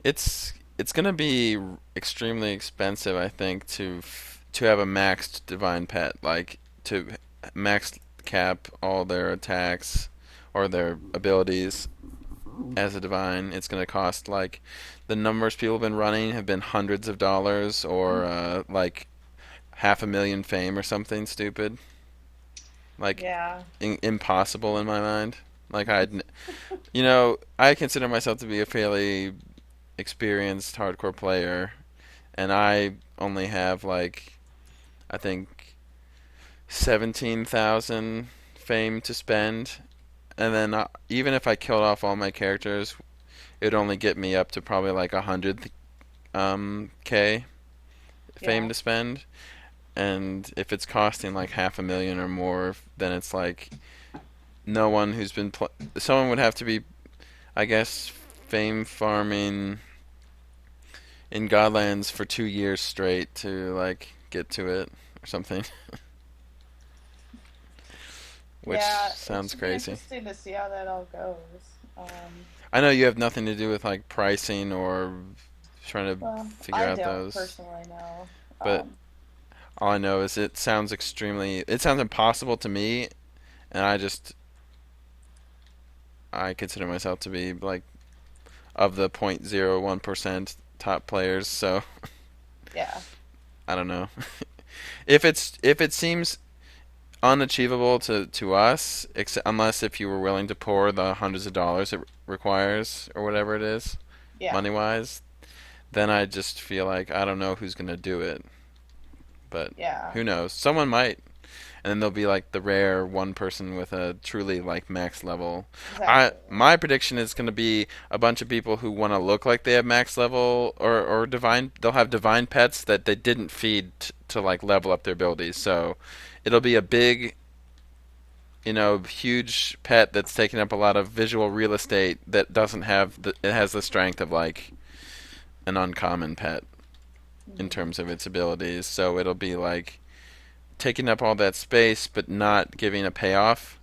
It's gonna be extremely expensive, I think, to have a maxed divine pet, like to max cap all their attacks or their abilities as a divine. It's gonna cost like the numbers people have been running have been hundreds of dollars or like half a million fame or something stupid, like Yeah. impossible in my mind. Like I consider myself to be a fairly experienced hardcore player, and I only have like I think 17,000 fame to spend, and then even if I killed off all my characters, it'd only get me up to probably like 100 k fame Yeah. to spend. And if it's costing like half a million or more, then it's like no one who's been someone would have to be, I guess, fame farming in Godlands for 2 years straight to like get to it or something, which Yeah, it sounds should be crazy. interesting to see how that all goes. I know you have nothing to do with like pricing or trying to Well, figure I out don't those, personally know. but all I know is it sounds impossible to me, and I consider myself to be like of the 0.01% top players, so Yeah. I don't know. If it seems unachievable to us, unless if you were willing to pour the hundreds of dollars it requires or whatever it is, Yeah. money wise, then I just feel like I don't know who's gonna do it, but Yeah. who knows? Someone might, and then there'll be like the rare one person with a truly like max level. I Exactly. my prediction is going to be a bunch of people who want to look like they have max level or divine. They'll have divine pets that they didn't feed to like level up their abilities. So it'll be a big, huge pet that's taking up a lot of visual real estate that doesn't have it has the strength of like an uncommon pet in Hmm. terms of its abilities. So it'll be like taking up all that space but not giving a payoff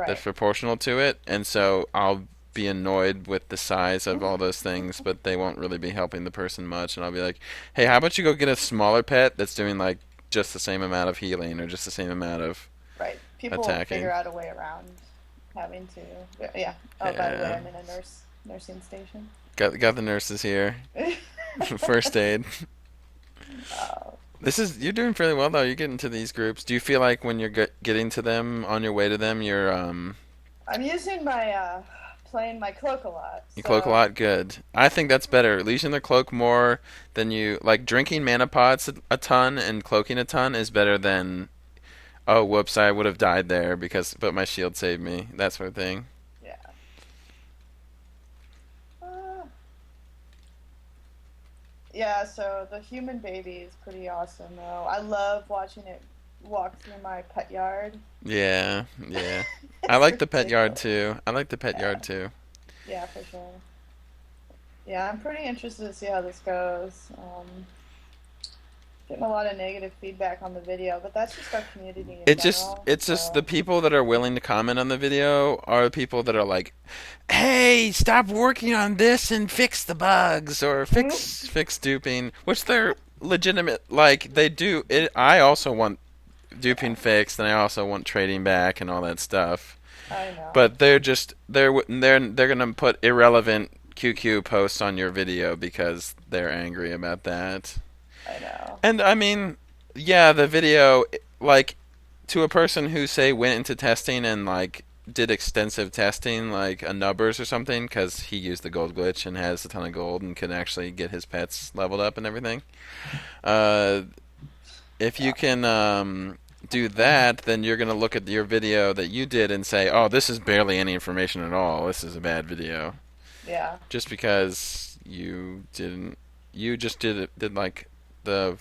that's Right. proportional to it, and so I'll be annoyed with the size of all those things, but they won't really be helping the person much, and I'll be like, "Hey, how about you go get a smaller pet that's doing like just the same amount of healing or just the same amount of Right. People will figure attacking?" out a way around having to. Yeah. Oh, by the way, Yeah, I'm in a nursing station. got the nurses here. First aid. uh, This is you're doing fairly well though. You're getting to these groups. Do you feel like when you're getting to them on your way to them, I'm using my playing my cloak a lot, you cloak a so lot? Good. I think that's better. Using the cloak more than you like drinking mana pots a ton and cloaking a ton is better than oh whoops I would have died there because but my shield saved me that sort of thing. yeah. Uh, yeah, so the human baby is pretty awesome though. I love watching it walk through my pet yard. Yeah, yeah. I It's like the pet yard ridiculous. too. I like the pet Yeah, yard too. yeah, for sure. Yeah, I'm pretty interested to see how this goes. Getting a lot of negative feedback on the video, but that's just our community in general. It's just the So, people that are willing to comment on the video are the people that are like, "Hey, stop working on this and fix the bugs or fix duping," which they're legitimate. Like they do it. I also want duping yeah, fixed, and I also want trading back and all that stuff. I know. But they're gonna put irrelevant QQ posts on your video because they're angry about that. I know. And I mean, yeah, the video like to a person who say went into testing and like did extensive testing like a nubbers or something because he used the gold glitch and has a ton of gold and can actually get his pets leveled up and everything. Uh, if you Yeah, can do that, then you're gonna look at your video that you did and say, "Oh, this is barely any information at all. This is a bad video." yeah. Just because you just did like the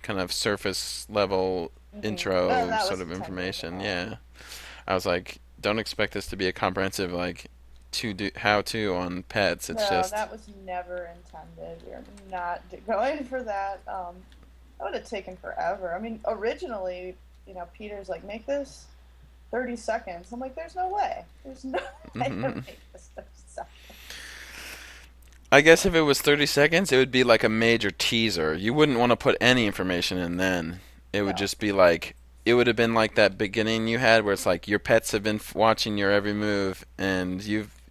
kind of surface level Well, intro that sort was of intended. information. Yeah, I was like, don't expect this to be a comprehensive like to do how to on pets. It's No, just that was never intended. We are not going for that. That would have taken forever. I mean, originally, Peter's like, make this 30 seconds. I'm like, there's no way. There's no way to hmm make this 30 seconds. I guess if it was 30 seconds, it would be like a major teaser. You wouldn't want to put any information in then. It would No. just be like, it would have been like that beginning you had where it's like your pets have been watching your every move and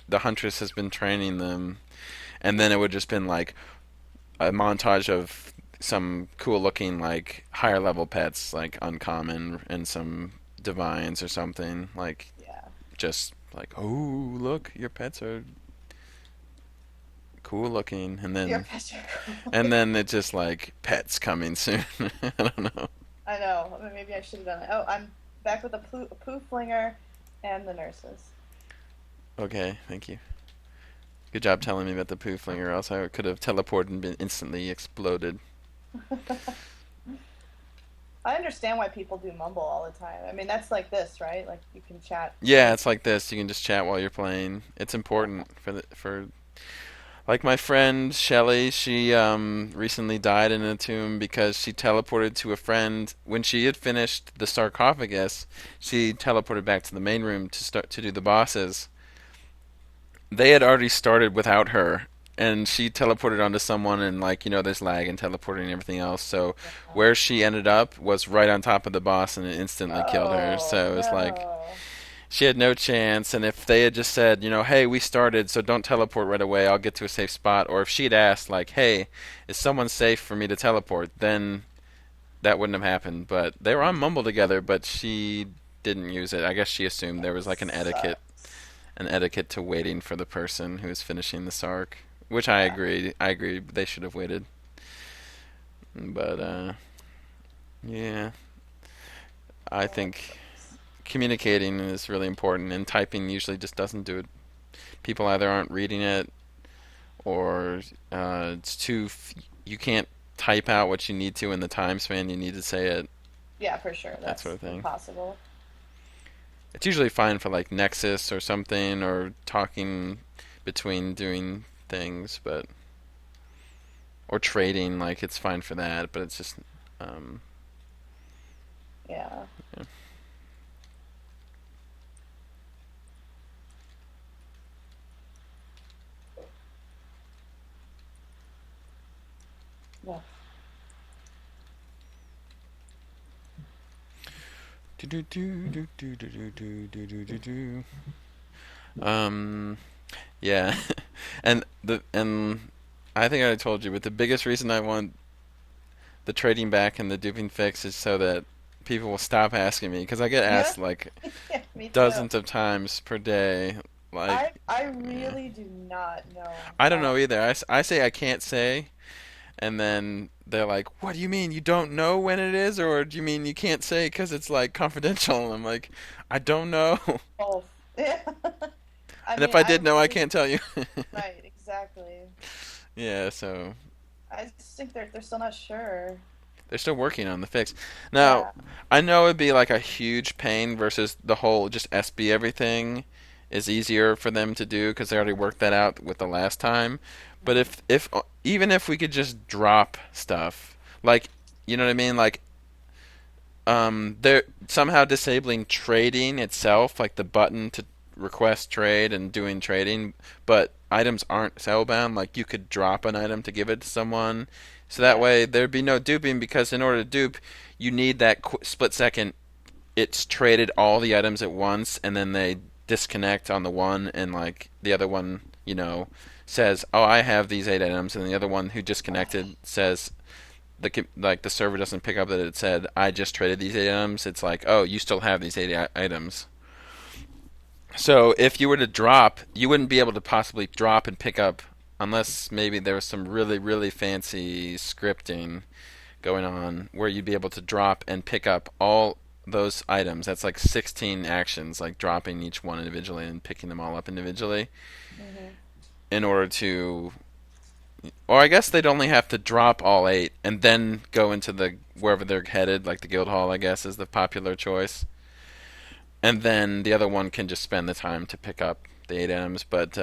the huntress has been training them. And then it would just been like a montage of some cool looking like higher level pets like uncommon and some divines or something like Yeah. just like, oh, look, your pets are cool looking, and Your then picture. it's just like pets coming soon. I don't know. I know. I mean, maybe I should have done it. Oh, I'm back with a poo flinger and the nurses. Okay, thank you. Good job telling me about the poo flinger, else I could have teleported and been instantly exploded. I understand why people do mumble all the time. I mean, that's like this, right? Like you can chat. Yeah, it's like this. You can just chat while you're playing. It's important for like my friend Shelly. She recently died in a tomb because she teleported to a friend when she had finished the sarcophagus. She teleported back to the main room to start to do the bosses. They had already started without her, and she teleported onto someone, and like there's lag and teleporting and everything else. So Yeah. where she ended up was right on top of the boss, and it instantly killed her. Oh So it's like no. she had no chance. And if they had just said, hey, we started, so don't teleport right away, I'll get to a safe spot, or if she'd asked like, hey, is someone safe for me to teleport, then that wouldn't have happened. But they were on Mumble together, but she didn't use it. I guess she assumed there That was like sucks. an etiquette to waiting for the person who is finishing the Sark, which I Yeah. agree. I agree. They should have waited. But yeah, I Oh, that think sucks. communicating is really important, and typing usually just doesn't do it. People either aren't reading it, or it's too. You can't type out what you need to in the time span you need to say it. Yeah, for sure. That sort That's of thing. impossible. It's usually fine for like Nexus or something, or talking between doing things, but or trading, like it's fine for that, but it's just um Yeah. yeah. Yeah. Do do do do do do do do do do do. Um yeah. And I think I told you, but the biggest reason I want the trading back and the duping fix is so that people will stop asking me, because I get Yeah. asked like Yeah. Me too. dozens of times per day, like I yeah. really do not know. I don't know either. I say I can't say, and then they're like, "What do you mean you don't know when it is, or do you mean you can't say because it's like confidential?" And I'm like, "I don't know, Both. Yeah. I and if mean, I I did know, I really can't tell you." right. Exactly. Yeah, so I just think they're still not sure. they're still working on the fix. Now, Yeah. I know it'd be like a huge pain versus the whole just SB everything is easier for them to do because they already worked that out with the last time. But Mhm. if even if we could just drop stuff, like you know what I mean, like they're somehow disabling trading itself, like the button to request trade and doing trading, but items aren't spellbound. Like you could drop an item to give it to someone, so that Yeah. way there'd be no duping. Because in order to dupe, you need that split second. It's traded all the items at once, and then they disconnect on the one, and like the other one, says, "Oh, I have these 8 items," and the other one who disconnected says, the server doesn't pick up that it said I just traded these items. It's like, oh, you still have these 80 items. So if you were to drop, you wouldn't be able to possibly drop and pick up unless maybe there was some really really fancy scripting going on where you'd be able to drop and pick up all those items. That's like 16 actions, like dropping each one individually and picking them all up individually Mhm. in order to. Or I guess they'd only have to drop all 8 and then go into the wherever they're headed, like the guild hall. I guess is the popular choice, and then the other one can just spend the time to pick up the 8 items. But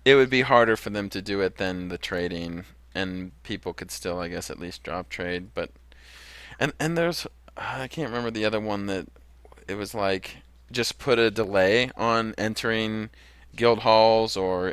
it would be harder for them to do it than the trading, and people could still, I guess, at least drop trade. But and there's I can't remember the other one that it was like just put a delay on entering guild halls or